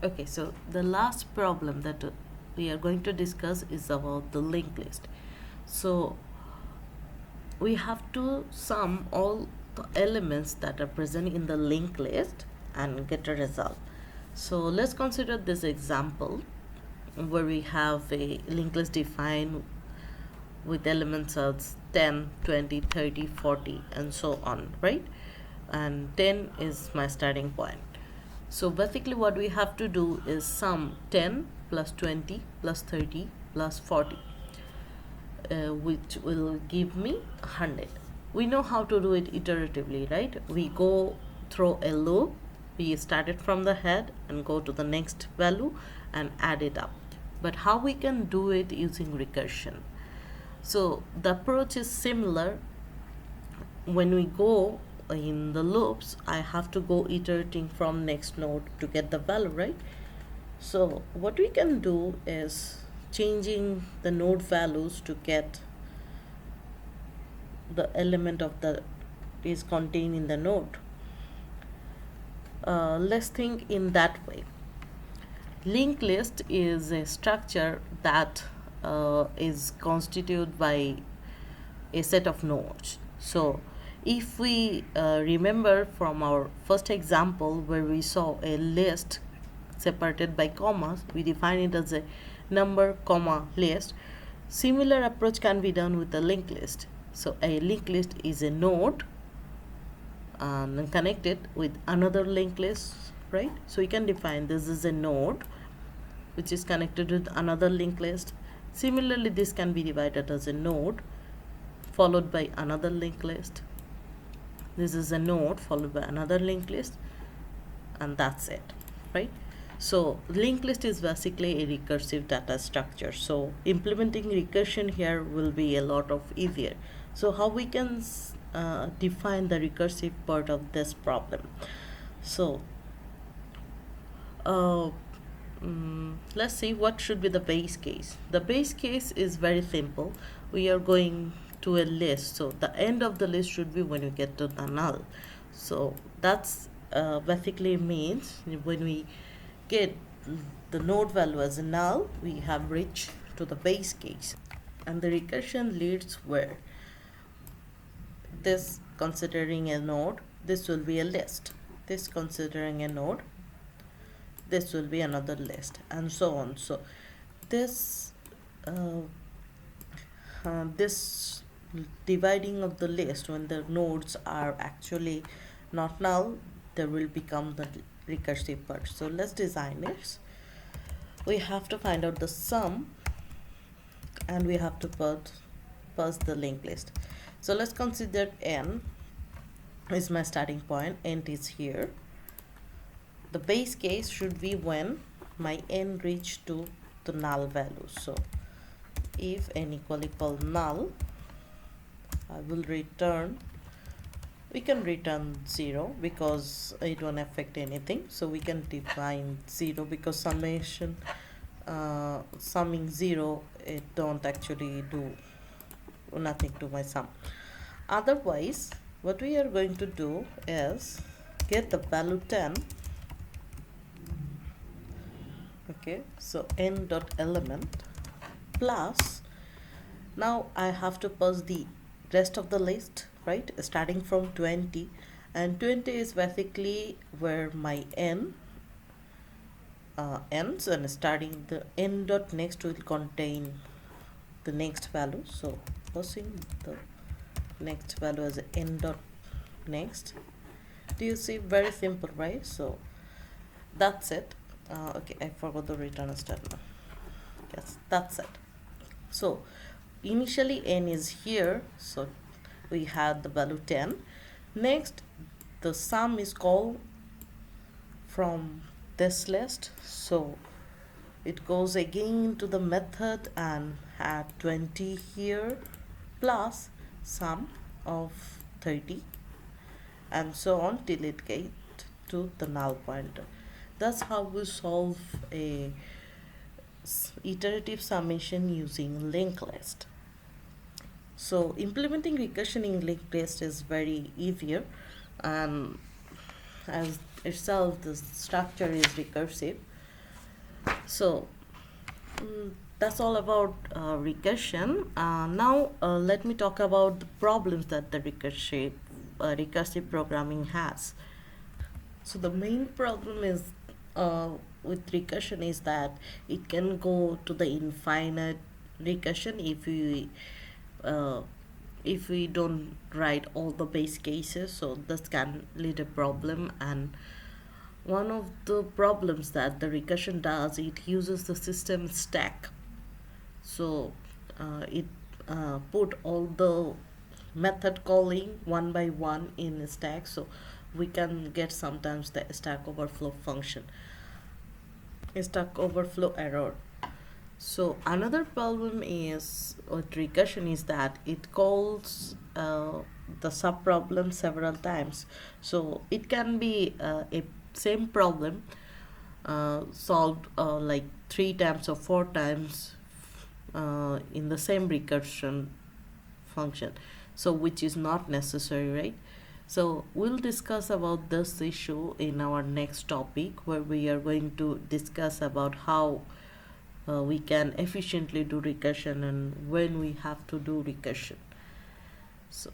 Okay, so the last problem that we are going to discuss is about the linked list. So we have to sum all the elements that are present in the linked list and get a result. So let's consider this example where we have a linked list defined with elements as 10, 20, 30, 40, and so on, right? And 10 is my starting point. So basically what we have to do is sum 10 plus 20 plus 30 plus 40, which will give me 100. We know how to do it iteratively, right? We go through a loop, we start it from the head and go to the next value and add it up. But how we can do it using recursion? So the approach is similar. When we go in the loops, I have to go iterating from next node to get the value, right? So what we can do is changing the node values to get the element of the is contained in the node. Let's think in that way. Linked list is a structure that is constituted by a set of nodes. So if we remember from our first example where we saw a list separated by commas, we define it as a number comma list. Similar approach can be done with a linked list. So a linked list is a node and connect it with another linked list, right? So you can define this is a node which is connected with another linked list. Similarly, this can be divided as a node followed by another linked list. This is a node followed by another linked list, and that's it, right? So linked list is basically a recursive data structure. So implementing recursion here will be a lot of easier. So how we can define the recursive part of this problem? So let's see what should be the base case. The base case is very simple. We are going to a list, so the end of the list should be when you get to the null. So that's basically means when we get the node value as a null, we have reached to the base case. And the recursion leads where this considering a node, this will be a list. This considering a node, this will be another list, and so on. So this this dividing of the list, when the nodes are actually not null, they will become the recursive part. So let's design it. We have to find out the sum and we have to pass the linked list. So let's consider n is my starting point, int is here. The base case should be when my n reach to the null value. So if n equal null, I will return, we can return 0 because it won't affect anything. So we can define 0 because summation summing 0, it don't actually do nothing to my sum. Otherwise what we are going to do is get the value 10. Okay, so n dot element plus, now I have to pass the rest of the list, right, starting from 20, and 20 is basically where my n ends, and starting the n dot next will contain the next value. So passing the next value as n dot next. Do you see? Very simple, right? So that's it. Okay, I forgot the return statement. Yes, that's it. So initially n is here, so we had the value 10. Next, the sum is called from this list, so it goes again to the method and add 20 here plus sum of 30, and so on till it get to the null pointer. That's how we solve a iterative summation using linked list. So implementing recursion in linked list is very easier, and as itself the structure is recursive. So that's all about recursion. Now let me talk about the problems that the recursive programming has. So the main problem is uh, with recursion is that it can go to the infinite recursion uh, if we don't write all the base cases. So this can lead a problem, and one of the problems that the recursion does, it uses the system stack. So it put all the method calling one by one in a stack, so we can get sometimes the stack overflow function, a stack overflow error. So another problem is with recursion is that it calls the sub problem several times. So it can be a same problem solved like 3 times or 4 times in the same recursion function, so which is not necessary, right? So we'll discuss about this issue in our next topic, where we are going to discuss about how we can efficiently do recursion and when we have to do recursion. So